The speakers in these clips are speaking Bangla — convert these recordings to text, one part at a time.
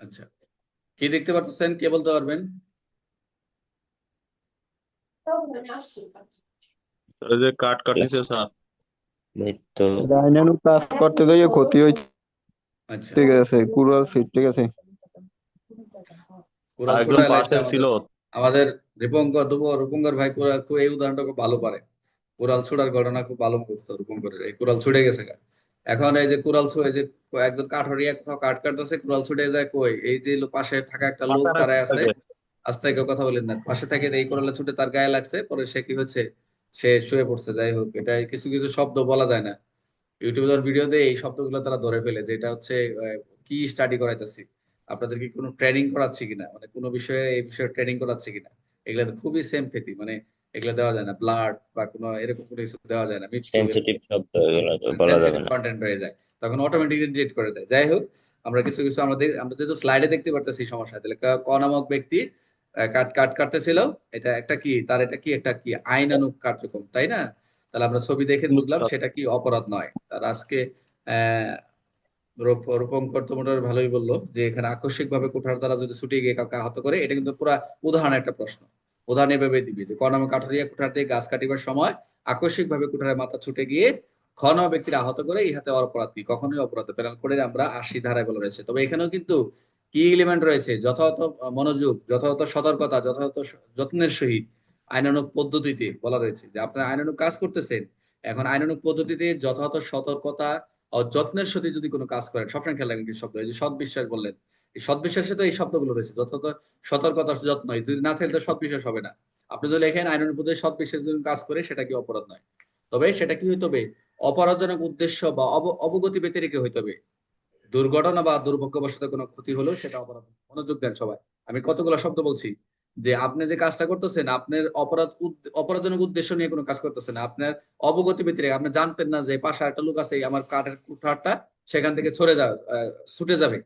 আচ্ছা, কি দেখতে পাচ্ছেন, কে বলতে পারবেন? ওই যে কাট কাটতেছে স্যার। এই তো ডাইনামিক কাজ করতে গিয়ে ক্ষতি আচ্ছা, হইতে গেছে কুরাল ফিট ঠিক আছে। কোরাল একদম ছোটায় লাগছে পাশে ছিল। আমাদের আমাদের রূপঙ্কর ভাই কোরাল খুব এই উদাহরণটা খুব ভালো পারে। কোরাল ছোড়ার ঘটনা খুব ভালো মুখস্থ রূপঙ্করের, এই কোরাল ছুটে গেছে গা। এখন এই যে কোরাল ছুঁয়ে যে একজন কাঠরিয়া কোথাও কাঠ কাটতেছে, কোরাল ছুটে যায় কই, এই যে পাশে থাকা একটা লোক পাশে দাঁড়ায় আছে। থাকে। আস্তে কেউ কথা বলেন না, পাশে থেকে এই কোরালে ছুটে তার গায়ে লাগছে, পরে সে কি হচ্ছে, সে শুয়ে পড়ছে। যাই হোক, এটা কিছু কিছু শব্দ বলা যায় না, ইউটিউবে ধর ভিডিও দিয়ে এই শব্দগুলো তারা ধরে ফেলে যে এটা হচ্ছে কি স্টাডি করাইতেছি, আপনাদের কি কোনো ট্রেনিং করাচ্ছি কিনা, মানে কোনো বিষয়ে এই বিষয়ে ট্রেনিং করাচ্ছি কিনা। এগুলা তো খুবই সেমপেথি, মানে এগুলা দেওয়া যায় না, ব্লাড বা কোনো এরকম কোনো কিছু দেওয়া যায় না, মৃত্যু সেনসিটিভ এরকম শব্দ, এগুলো তো বলা যাবে সেন্সিটিভ না। কন্টেন্ট হয়ে যায়, তখন অটোমেটিকলি ডিলিট করে দেয়। যাই হোক, আমরা কিছু কিছু আমরা যেহেতু স্লাইডে দেখতে পারতেছি সমস্যা, তাহলে ক নামক ব্যক্তি কাট কাট কাটতেছিল, এটা একটা কি, তার এটা কি একটা কি আইনানুগ কার্যক্রম, তাই না? তাহলে আমরা ছবি দেখে বুঝলাম সেটা কি অপরাধ নয়। তার আজকে আহ রূপঙ্কর তো মোটামুটি ভালোই বললো যে এখানে আকস্মিক ভাবে কুঠার দ্বারা যদি ছুটে গিয়ে কাউকে আহত করে, এটা কিন্তু পুরা উদাহরণ একটা প্রশ্ন। উদাহরণ এভাবে দিবি যে ক নামে কাঠুরিয়া কুঠার দিয়ে গাছ কাটিবার সময় আকস্মিক ভাবে কুঠারের মাথা ছুটে গিয়ে খ নাম ব্যক্তির আহত করে, ইহাতে অপরাধ কি? কখনোই অপরাধ পেনাল কোডের আমরা 80 ধারায় বলে রয়েছে। তবে এখানেও কিন্তু কি এলিমেন্ট রয়েছে, যথাযথ মনোযোগ, যথাযথ সতর্কতা, যথাযথ যত্নের সহিত আইনানুগ পদ্ধতিতে বলা রয়েছে যে আপনারা আইনানুগ কাজ করতেছেন, এখন আইনানুগ পদ্ধতিতে যথাযথ সতর্কতা ও যত্নের সাথে যদি কোনো কাজ করেন, সবসময় খেয়াল রাখবেন কি শব্দ, এই যে সৎ বিশ্বাস বললেন, এই সৎ বিশ্বাসে তো এই শব্দগুলো রয়েছে, যথাযথ সতর্কতা যত্ন, যদি না থাকে তো সৎ বিশ্বাস হবে না। আপনি যদি লেখেন আইনের উপদেশ সৎ বিশ্বাস যদি কাজ করে, সেটা কি অপরাধ নয়। তবে সেটা কি হইতে হবে, অপরাধজনক উদ্দেশ্য বা অবগতি ব্যতিরেকে হইতে হবে। দুর্ঘটনা বা দুর্ভাগ্যবশত কোনো ক্ষতি হলেও সেটা অপরাধ। মনোযোগ দেন সবাই, আমি কতগুলো শব্দ বলছি। যে আপনি যে কাজটা করতেছেন, আপনার অপরাধজনক উদ্দেশ্য নিয়ে কোনো কাজ করতেছেন না, আপনার অবগতি ব্যতিরেকে, আপনি জানতেন না যে পাশে একটা লোক আছে, আমার কাঠের কুঠারটা সেখান থেকে ছড়ে যাবে, ছুটে যাবে,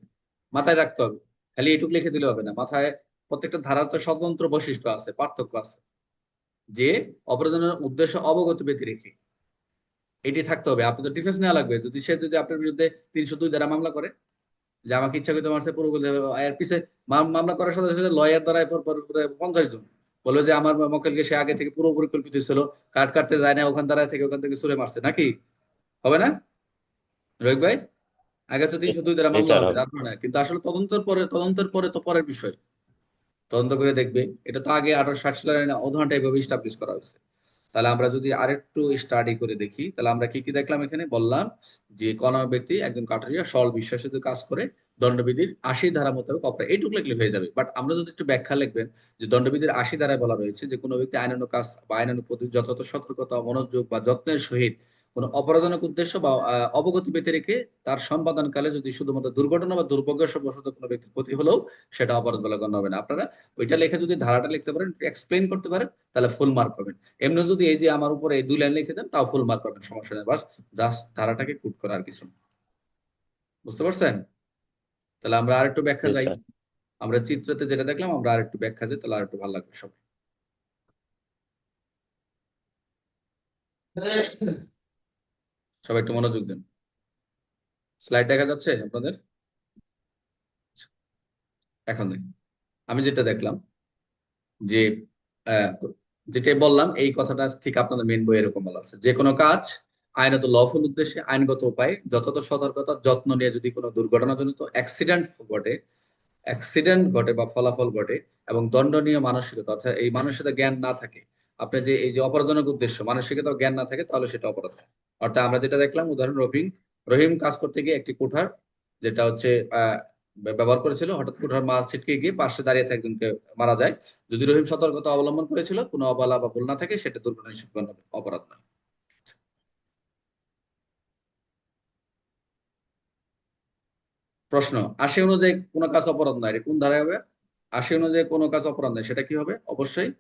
মাথায় রাখতে হবে। খালি এইটুকু লিখে দিলে হবে না, মাথায় প্রত্যেকটা ধারার তো স্বতন্ত্র বৈশিষ্ট্য আছে, পার্থক্য আছে। যে অপরাধজনক উদ্দেশ্য অবগতি ব্যতিরেকে, এটি থাকতে হবে। আপনি তো ডিফেন্স নেওয়া লাগবে, যদি সে যদি আপনার বিরুদ্ধে 302 দ্বারা মামলা করে যে আমাকে ইচ্ছা করতে মারছে পুরো বলে, এর পিছে মামলা করার সাথে সাথে লয়ার দ্বারা এরপর 50 জন বললো যে আমার মক্কেলকে সে আগে থেকে পুরো পরিকল্পিত ছিল, কাট কাটতে যায় না, ওখান দ্বারা থেকে ওখান থেকে ছুড়ে মারছে নাকি, হবে না রোহিত ভাই? আগে তো 302 দ্বারা জি মামলা স্যার, হবে, হবে। তারপর না কিন্তু, আসলে তদন্তের পরে তো পরের বিষয়, তদন্ত করে দেখবে। এটা তো আগে 1860 সালের আইনে উদাহরণটা এইভাবে স্টাবলিশ করা হয়েছে। তাহলে আমরা যদি আরেকটু স্টাডি করে দেখি, তাহলে আমরা কি কি দেখলাম, এখানে বললাম যে কোন ব্যক্তি একজন কাঠুরিয়া সরল বিশ্বাসে যদি কাজ করে, দণ্ডবিধির 80 ধারা মোতাবেক অপরাধ, এইটুকু লিখলে হয়ে যাবে। বাট আমরা যদি একটু ব্যাখ্যা লিখবেন যে দণ্ডবিধির 80 ধারায় বলা রয়েছে যে কোনো ব্যক্তি আইনানুগ কাজ বা আইনানুগ পদ্ধতি যথাযথ সতর্কতা, মনোযোগ বা যত্নের সহিত কোনো অপরাধজনক উদ্দেশ্য বা অবগতি ব্যতি রেখে তার সম্পাদনকালে যদি শুধুমাত্র দুর্ঘটনা বা দুর্ভাগ্যবশত কোনো ব্যক্তির ক্ষতি হলেও সেটা অপরাধ বলে গণ্য হবে না। আপনারা ওইটা লিখে যদি ধারাটা লিখতে পারেন, এক্সপ্লেন করতে পারেন, তাহলে ফুল মার্ক পাবেন। এমনি যদি এই যে আমার উপরে এই 2 লাইন লিখে দেন, তাও ফুল মার্ক পাবেন, সমস্যা নেই। বাস জাস্ট ধারাটাকে কুট করা, আর কিছু না। বুঝতে পারছেন? তাহলে আমরা আরেকটু ব্যাখ্যা জি যাই। স্যার। আমরা চিত্রতে যেটা দেখলাম, আমরা আরেকটু ব্যাখ্যা যাই, তাহলে আরেকটু ভালো লাগবে সবাই। সবাই একটু মনোযোগ দেন। স্লাইড দেখা যাচ্ছে আপনাদের? এখন দেখুন, আমি যেটা দেখলাম যে আহ, যেটা বললাম এই কথাটা ঠিক আপনাদের মেন বই এরকম বলা আছে, যে কোনো কাজ আইনত লফুল উদ্দেশ্যে আইনগত উপায় যথাযথ সতর্কতা যত্ন নিয়ে যদি কোনো দুর্ঘটনাজনিত অ্যাক্সিডেন্ট ঘটে বা ফলাফল ঘটে এবং দণ্ডনীয় মানসিকতা, অর্থাৎ এই মানসিকতা জ্ঞান না থাকে, আপনার যে এই যে অপরাধজনক উদ্দেশ্য মানসিকতা জ্ঞান না থাকে, তাহলে সেটা অপরাধ হয়। অর্থাৎ আমরা যেটা দেখলাম উদাহরণ, রহিম রহিম কাজ করতে গিয়ে একটি কুঠার, যেটা হচ্ছে আহ ব্যবহার করেছিল, হঠাৎ কুঠার মার ছিটকে গিয়ে পাশে দাঁড়িয়ে থাকা একজনকে মারা যায়। যদি রহিম সতর্কতা অবলম্বন করেছিল, কোনো অবলা বা ভুল না থাকে, সেটা দুর্ঘটনা হিসেবে গণ্য হবে, অপরাধ নয়। প্রশ্ন, 80 অনুযায়ী কোনো কাজ অপরাধ নয়, এটা কোন ধারায় হবে? 80 অনুযায়ী কোনো কাজ অপরাধ নয়, সেটা কি হবে? অবশ্যই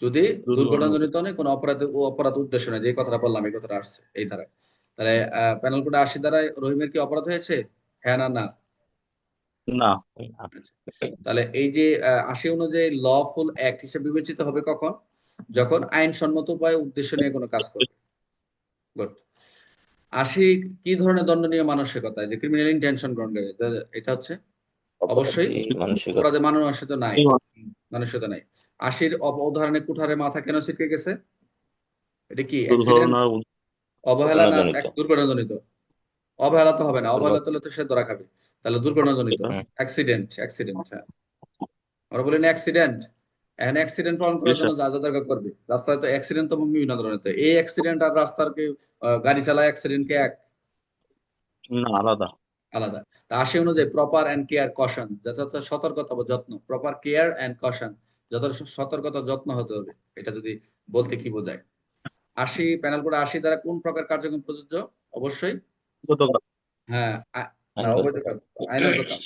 যদি দুর্ঘটনা দুর্ঘটনাজনিত নয়, কোনো অপরাধ উদ্দেশ্য নয়, যে কথাটা বললাম এই কথাটা আসছে এই ধারায়। তাহলে প্যানেল কোডে 80 ধারায় রহিমের কি অপরাধ হয়েছে? হ্যাঁ না না? না। আচ্ছা, তাহলে এই যে 80 অনুযায়ী লফুল অ্যাক্ট হিসেবে বিবেচিত হবে কখন? যখন আইনসম্মত উপায়ে উদ্দেশ্য নিয়ে কোনো কাজ করবে। গুড। 80 কি ধরনের দণ্ডনীয় মানসিকতা, যে ক্রিমিনাল ইন্টেনশন গ্রহণ করে, এটা হচ্ছে অবশ্যই অপরাধী মানসিকতা অপরাধে মানসিকতা নাই, এই মানসিকতা নাই। 80-র উদাহরণে কুঠারে মাথা কেন ছিটকে গেছে? এটা কি অ্যাক্সিডেন্ট, দুর্ঘটনার অবহেলা না দুর্ঘটনাজনিত দুর্ঘটনাজনিত? অবহেলা তো হবে না, অবহেলা দুর্ঘটনা তো সে ধরা খাবে। তাহলে দুর্ঘটনাজনিত, হুম, অ্যাক্সিডেন্ট, অ্যাক্সিডেন্ট। হ্যাঁ, আমরা বলি না অ্যাক্সিডেন্ট। এখন অ্যাক্সিডেন্ট প্রমাণ করার জন্য যা যা দরকার করবে, রাস্তায় তো অ্যাক্সিডেন্ট তো বিভিন্ন ধরনের, তো এই অ্যাক্সিডেন্ট আর রাস্তার কি গাড়ি চালায় অ্যাক্সিডেন্ট কি এক? না আলাদা। আলাদা। তা 80 অনুযায়ী প্রপার এন্ড কেয়ার কশন, যথাযথ সতর্কতা বা যত্ন, প্রপার কেয়ার এন্ড কশন, যথাযথ সতর্কতা যত্ন হতে হবে। এটা যদি বলতে কি বোঝায়? 80 প্যানেল করে 80 দ্বারা কোন প্রকার কার্যক্রম প্রযোজ্য? অবশ্যই গতকাল হ্যাঁ, না আইনগত অবৈধ কাজ, আইনগত কাজ।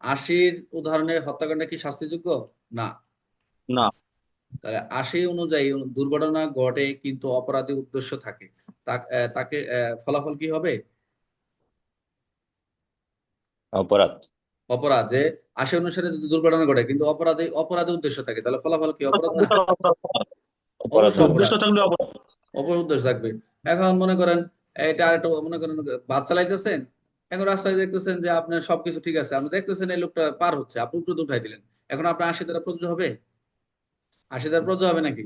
80-র উদাহরণে হত্যাকাণ্ড কি শাস্তিযোগ্য? না। না তাহলে 80 অনুযায়ী দুর্ঘটনা ঘটে কিন্তু অপরাধী উদ্দেশ্য থাকে, তাকে ফলাফল কি হবে? অপরাধ অপরাধ। যে 80 অনুসারে যদি দুর্ঘটনা ঘটে কিন্তু অপরাধী উদ্দেশ্য থাকে, তাহলে ফলাফল কি? অপরাধ না? অপরাধ অবশ্যই হবে না উদ্দেশ্য অপরাধ, থাকলে অপরাধ। অপরাধ উদ্দেশ্য থাকবে। এখন মনে করেন এটা আরেকটা, মনে করেন বাস চালাইতেছেন, এখন রাস্তায় দেখতেছেন যে আপনার সবকিছু ঠিক আছে, আপনি দেখতেছেন এই লোকটা পার হচ্ছে, আপনি উপরে উঠাই দিলেন, এখন আপনার 80 দ্বারা প্রযোজ্য হবে? 80 দ্বারা প্রযোজ্য হবে নাকি?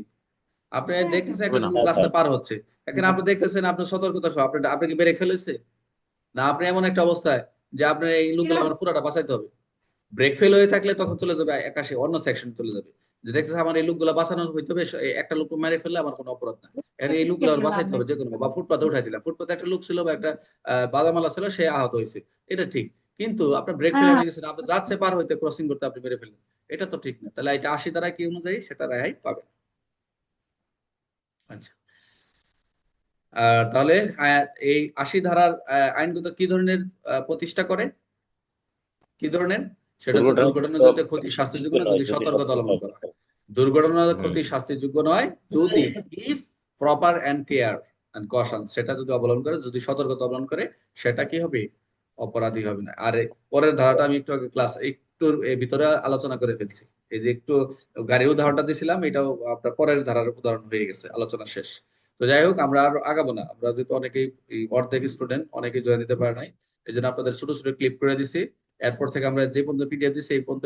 আপনি দেখতেছেন হবে একটা না। লোক রাস্তা পার হচ্ছে, এখন আপনি দেখতেছেন আপনার সতর্কতা সহ আপনি কি ব্রেক ফেলেছে? না, আপনি এমন একটা অবস্থায় যে আপনার এই লোকগুলো আমার পুরাটা বাঁচাইতে হবে। ব্রেক ফেল হয়ে থাকলে তখন চলে যাবে একাশে, অন্য সেকশন চলে যাবে, যে দেখতেছে আমার এই লোকগুলো বাঁচানো হইতে হবে, এই একটা লোক মেরে ফেললে আমার কোনো অপরাধ না, এখন এই লোকগুলো আমার বাঁচাইতে হবে যে কোনো, বা ফুটপাতে উঠাই দিলাম, ফুটপাতে একটা লোক ছিল বা একটা বাদামালা ছিল, সে আহত হয়েছে, এটা ঠিক। কিন্তু আপনার ব্রেক ফেল হয়ে গেছে, আপনি যাচ্ছে পার হইতে, ক্রসিং করতে আপনি মেরে ফেললেন, এটা তো ঠিক না। তাহলে এটা 80 দ্বারা কি অনুযায়ী সেটা রেহাই পাবে। আচ্ছা, তাহলে এই 80 ধারার আইনগত কি ধরনের প্রতিষ্ঠা করে, কি ধরনের? সেটা হচ্ছে দুর্ঘটনাজনিত ক্ষতি শাস্তিযোগ্য না যদি সতর্কতা অবলম্বন করা হয়। দুর্ঘটনার ক্ষতি শাস্তিযোগ্য নয় যদি if proper and care and caution, সেটা যদি অবলম্বন করে, যদি সতর্কতা অবলম্বন করে, সেটা কি হবে? অপরাধী হবে না। আর পরের ধারাটা আমি একটু আগে ক্লাস একটু ভিতরে আলোচনা করে ফেলছি, এই যে একটু গাড়ির উদাহরণটা দিছিলাম, এটাও আপনার পরের ধারার উদাহরণ হয়ে গেছে, আলোচনা শেষ। তো যাই হোক, আমরা আর আগাবো না, আমরা যেহেতু অনেকেই অর্ধেক স্টুডেন্ট, অনেকেই জয়েন দিতে পারে নাই, এই জন্য আপনাদের ছোট ছোট ক্লিপ করে দিছি। এরপর থেকে আমরা যে পর্যন্ত পিডিএফ দিচ্ছি এই পর্যন্ত